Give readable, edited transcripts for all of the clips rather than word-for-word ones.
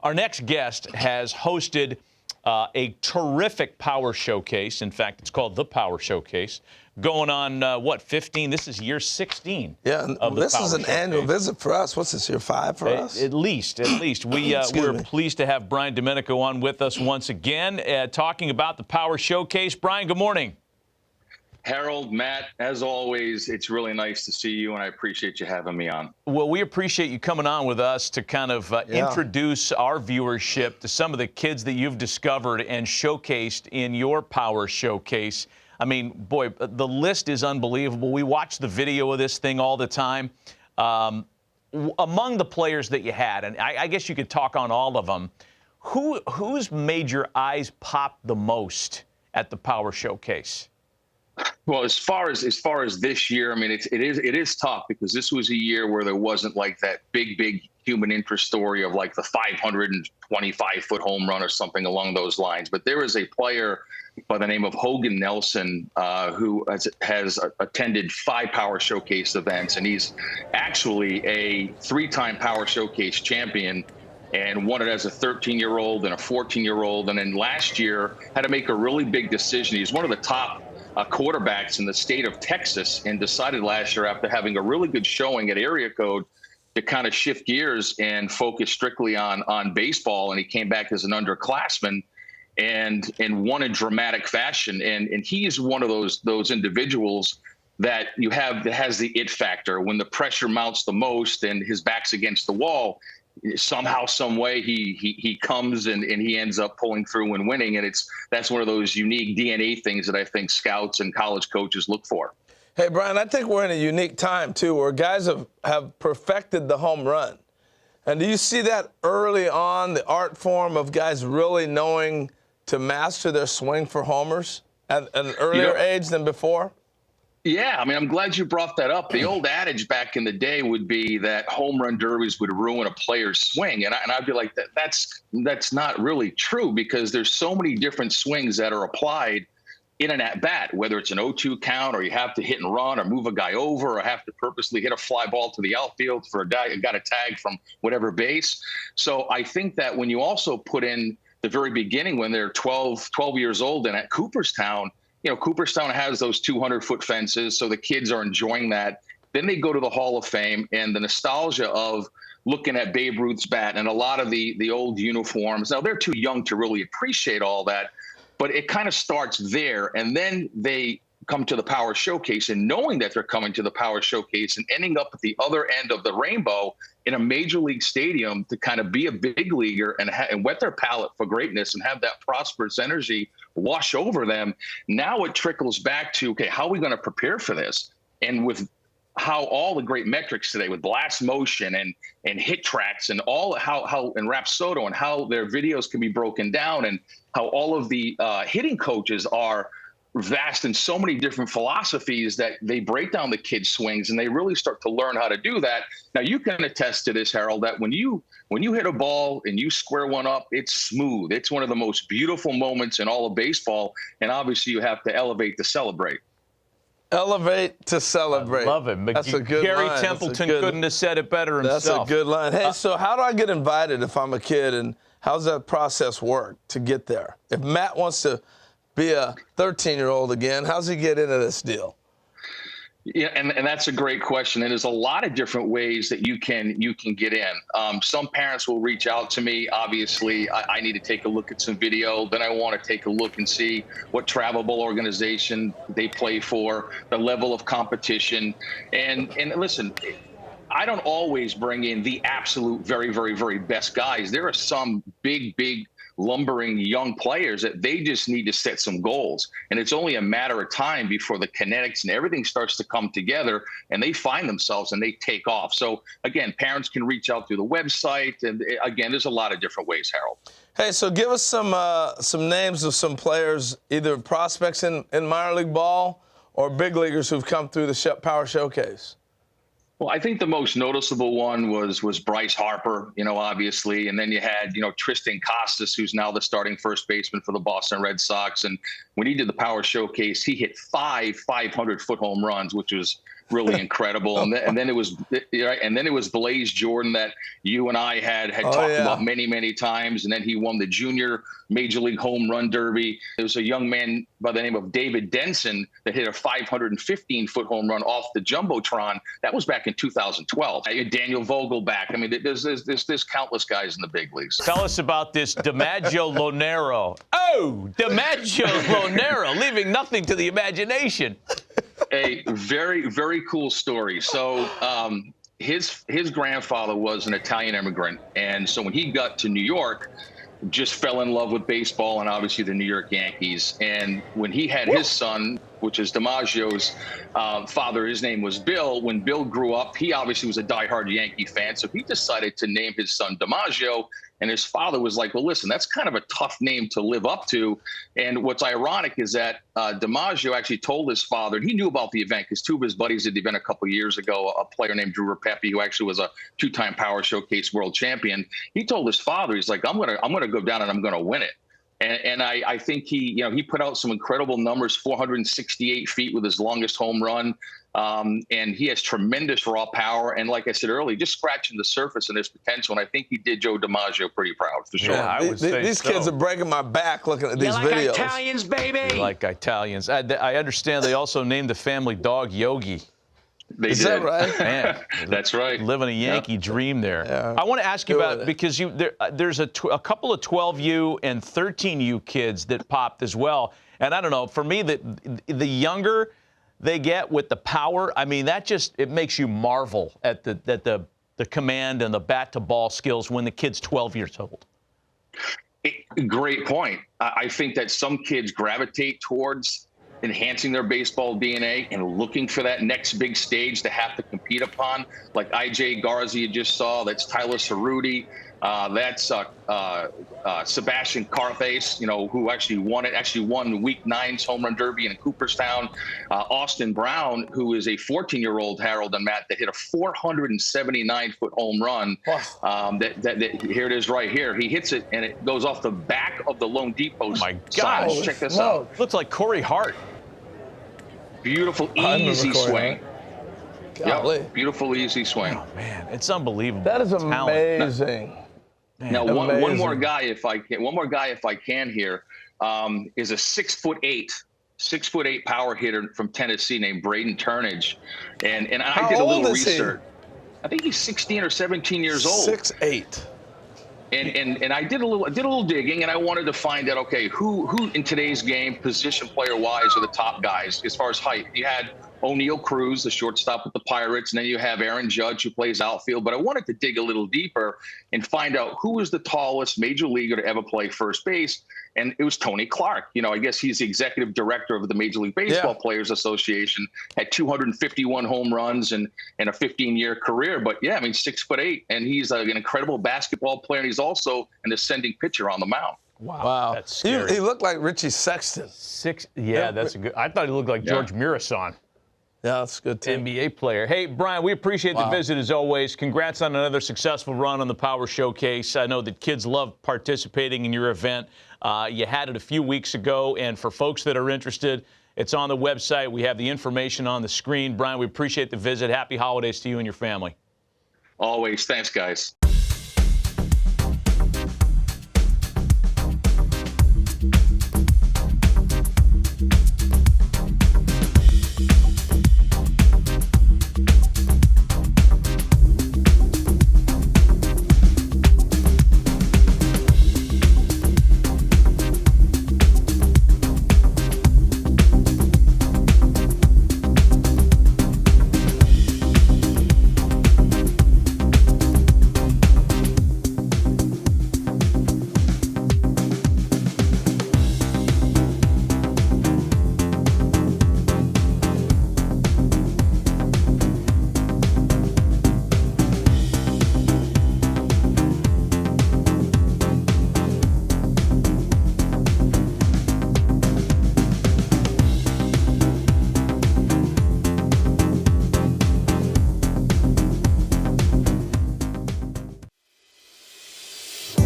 Our next guest has hosted a terrific power showcase. In fact, it's called the Power Showcase. Going on, 15? This is year 16. Yeah, of the this Power is an Showcase. annual visit for us. What's this, year 5 for us? At least. We're pleased to have Brian Domenico on with us once again, talking about the Power Showcase. Brian, good morning. Harold, Matt, as always, it's really nice to see you, and I appreciate you having me on. Well, we appreciate you coming on with us to kind of introduce our viewership to some of the kids that you've discovered and showcased in your Power Showcase. I mean, boy, the list is unbelievable. We watch the video of this thing all the time. Among the players that you had, and I guess you could talk on all of them, who's made your eyes pop the most at the Power Showcase? Well, as far as this year, I mean, it is tough because this was a year where there wasn't like that big human interest story of like the 525-foot home run or something along those lines. But there is a player by the name of Hogan Nelson who has attended 5 Power Showcase events, and he's actually a 3-time Power Showcase champion and won it as a 13-year-old and a 14-year-old. And then last year had to make a really big decision. He's one of the top quarterbacks in the state of Texas, and decided last year, after having a really good showing at area code, to kind of shift gears and focus strictly on baseball. And he came back as an underclassman and won in dramatic fashion. And he is one of those individuals that you have that has the it factor. When the pressure mounts the most and his back's against the wall, somehow, some way, he comes and he ends up pulling through and winning. And that's one of those unique DNA things that I think scouts and college coaches look for. Hey, Brian, I think we're in a unique time, too, where guys have perfected the home run. And do you see that early on, the art form of guys really knowing to master their swing for homers at an earlier age than before? Yeah, I mean, I'm glad you brought that up. The old adage back in the day would be that home run derbies would ruin a player's swing. And I'd be like, that's not really true, because there's so many different swings that are applied in an at-bat, whether it's an 0-2 count, or you have to hit and run, or move a guy over, or have to purposely hit a fly ball to the outfield for a guy who got a tag from whatever base. So I think that when you also put in the very beginning, when they're 12 years old and at Cooperstown, Cooperstown has those 200-foot fences, so the kids are enjoying that. Then they go to the Hall of Fame, and the nostalgia of looking at Babe Ruth's bat and a lot of the old uniforms. Now, they're too young to really appreciate all that, but it kind of starts there. And then they come to the Power Showcase, and knowing that they're coming to the Power Showcase and ending up at the other end of the rainbow in a major league stadium to kind of be a big leaguer and whet their palate for greatness and have that prosperous energy wash over them. Now it trickles back to, okay, how are we going to prepare for this? And with how all the great metrics today with blast motion and hit tracks and all how and Rapsodo and how their videos can be broken down, and how all of the hitting coaches are vast in so many different philosophies that they break down the kids' swings, and they really start to learn how to do that. Now, you can attest to this, Harold, that when you hit a ball and you square one up, it's smooth. It's one of the most beautiful moments in all of baseball, and obviously you have to elevate to celebrate. Elevate to celebrate. I love it. That's a good Gary line. Templeton couldn't have said it better himself. That's a good line. Hey, so how do I get invited if I'm a kid, and how's that process work to get there? If Matt wants to be a 13-year-old again, how's he get into this deal? Yeah, and that's a great question. And there's a lot of different ways that you can get in. Some parents will reach out to me. Obviously, I need to take a look at some video. Then I want to take a look and see what travelable organization they play for, the level of competition. And listen, I don't always bring in the absolute very, very, very best guys. There are some big lumbering young players that they just need to set some goals. And it's only a matter of time before the kinetics and everything starts to come together, and they find themselves and they take off. So again, parents can reach out through the website. And again, there's a lot of different ways, Harold. Hey, so give us some names of some players, either prospects in minor league ball or big leaguers who've come through the Power Showcase. Well, I think the most noticeable one was Bryce Harper, obviously. And then you had, Tristan Costas, who's now the starting first baseman for the Boston Red Sox. And when he did the Power Showcase, he hit 5 500-foot home runs, which was really incredible. And then it was Blaze Jordan that you and I had talked about many times. And then he won the junior Major League Home Run Derby. There was a young man by the name of David Denson that hit a 515-foot home run off the Jumbotron. That was back in 2012. Daniel Vogelback. I mean, there's countless guys in the big leagues. Tell us about this DiMaggio Lonero. Oh, DiMaggio Lonero, leaving nothing to the imagination. A very, very cool story. So his grandfather was an Italian immigrant. And so when he got to New York, just fell in love with baseball and obviously the New York Yankees. And when he had his son, which is DiMaggio's father, his name was Bill. When Bill grew up, he obviously was a diehard Yankee fan. So he decided to name his son DiMaggio. And his father was like, well, listen, that's kind of a tough name to live up to. And what's ironic is that DiMaggio actually told his father, and he knew about the event because two of his buddies did the event a couple of years ago, a player named Drew Rapepi, who actually was a two-time Power Showcase world champion. He told his father, he's like, I'm gonna go down and I'm gonna win it. And I think he put out some incredible numbers, 468 feet with his longest home run. And he has tremendous raw power. And like I said earlier, just scratching the surface and his potential. And I think he did Joe DiMaggio pretty proud, for sure. Yeah, I would say these kids are breaking my back looking at these videos. Italians, baby. You like Italians. I understand they also named the family dog Yogi. Is that right? Man, that's right. Living a Yankee dream there. Yeah. I want to ask you about, because there's a couple of 12U and 13U kids that popped as well. And I don't know, for me, the younger they get with the power, I mean, it makes you marvel at the command and the bat to ball skills when the kid's 12 years old. Great point. I think that some kids gravitate towards enhancing their baseball DNA and looking for that next big stage to have to compete upon, like IJ Garza you just saw. That's Tyler Cerruti. That's Sebastian Korthase, who actually won Week 9's Home Run Derby in Cooperstown. Austin Brown, who is a 14-year-old, Harold and Matt, that hit a 479-foot home run. Wow. Here it is right here. He hits it, and it goes off the back of the loanDepot side. Check this out. Looks like Corey Hart. Beautiful, easy swing. Yep. Beautiful, easy swing. Oh, man, it's unbelievable. That is amazing. Now, one more guy, if I can here, is a 6'8" power hitter from Tennessee named Braden Turnage, and I did a little research. I think he's 16 or 17 years old. 6'8". And I did a little digging, and I wanted to find out, okay, who in today's game, position player wise, are the top guys as far as height. You had O'Neal Cruz, the shortstop with the Pirates, and then you have Aaron Judge, who plays outfield. But I wanted to dig a little deeper and find out who was the tallest major leaguer to ever play first base. And it was Tony Clark. I guess he's the executive director of the Major League Baseball Players Association, had 251 home runs and a 15-year career. But, 6'8", and he's an incredible basketball player, and he's also an ascending pitcher on the mound. Wow. That's scary. He looked like Richie Sexton. That's a good. I thought he looked like George Mirasan. Yeah, that's good, too. NBA player. Hey, Brian, we appreciate the visit as always. Congrats on another successful run on the Power Showcase. I know that kids love participating in your event. You had it a few weeks ago, and for folks that are interested, it's on the website. We have the information on the screen. Brian, we appreciate the visit. Happy holidays to you and your family. Always. Thanks, guys.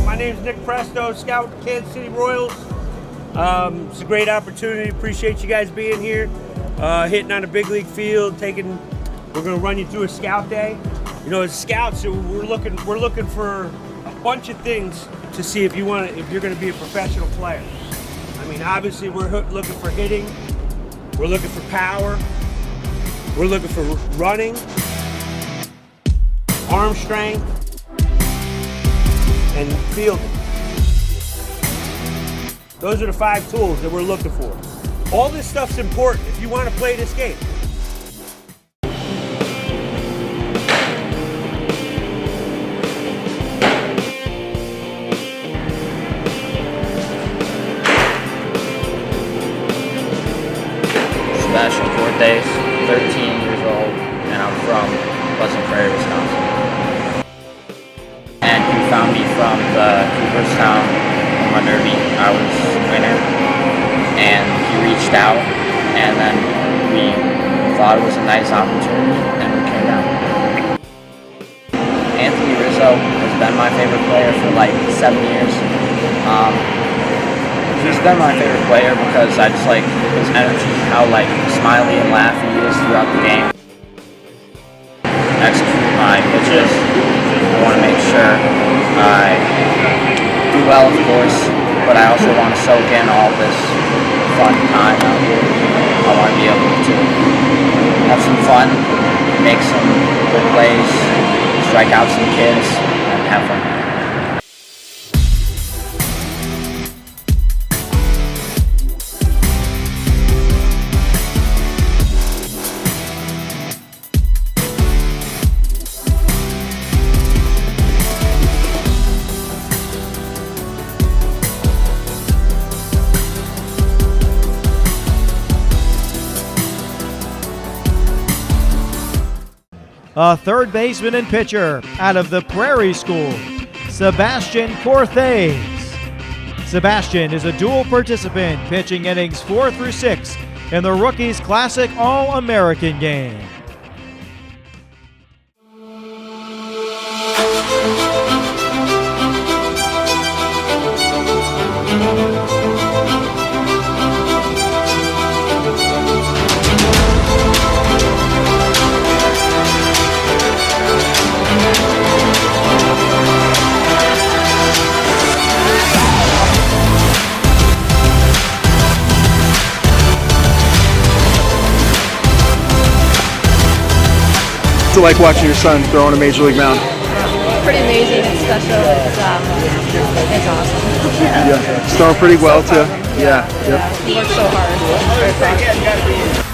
My name's Nick Presto, scout Kansas City Royals. It's a great opportunity. Appreciate you guys being here, hitting on a big league field, taking We're gonna run you through a scout day. You know, as scouts, we're looking for a bunch of things to see if you're gonna be a professional player. I mean, obviously we're looking for hitting, we're looking for power, we're looking for running, arm strength, and fielding. Those are the 5 tools that we're looking for. All this stuff's important if you want to play this game. Sebastian Korthase, 13 years old, and I'm from Pleasant Prairie, Wisconsin. And he found me from the Cooperstown home run derby. I was winner, and he reached out, and then we thought it was a nice opportunity, and we came down. Anthony Rizzo has been my favorite player for like 7 years. He's been my favorite player because I just like his energy, how like smiley and laughy he is throughout the game. Execute my pitches. I want to make sure I do well, of course, but I also want to soak in all this fun time out here. I want to be able to have some fun, make some good plays, strike out some kids, and have fun. A third baseman and pitcher out of the Prairie School, Sebastian Korthase. Sebastian is a dual participant, pitching innings 4 through 6 in the Rookies Classic All-American game. What's it like watching your son throw on a major league mound? Pretty amazing and special. It's awesome. Yeah, he's throwing pretty well too. Yeah. Yep. He worked so hard. Very proud.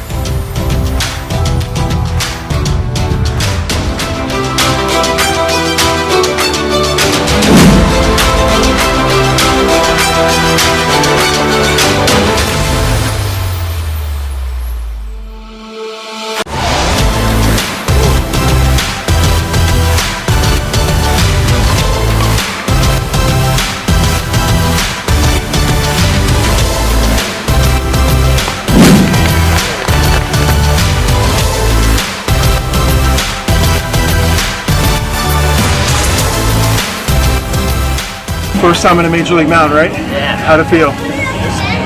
First time in a major league mound, right? Yeah. How'd it feel?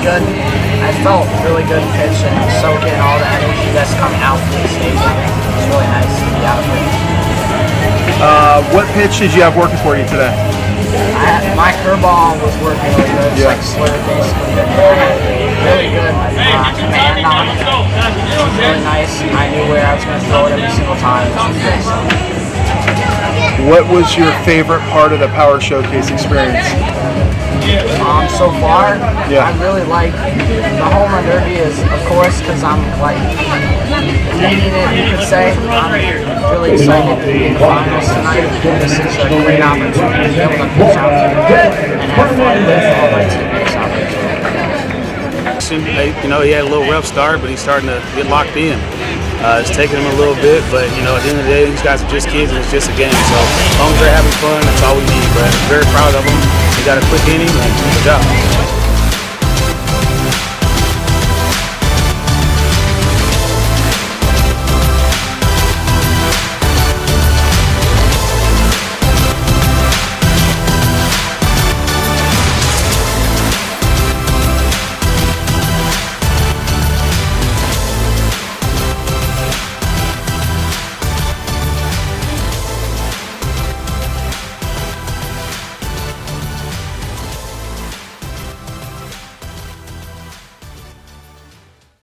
Good. I felt really good pitch and soak in all the energy that's coming out from the stadium. It's really nice to be out there. What pitch did you have working for you today? My curveball was working really good. It's like slurred basically. Really good command on it. It was really nice. I knew where I was going to throw it every single time. What was your favorite part of the Power Showcase experience? So far, Yeah. I really like the home run derby is, of course, because I'm like leading it, you could say. I'm really excited to be in the finals tonight. This is a great opportunity to be able to pitch out there and have fun with all my teammates out there. You know, he had a little rough start, but he's starting to get locked in. It's taking him a little bit, but you know, at the end of the day, these guys are just kids and it's just a game. So as long as they're having fun, that's all we need. But I'm very proud of them. He got a quick inning and good job.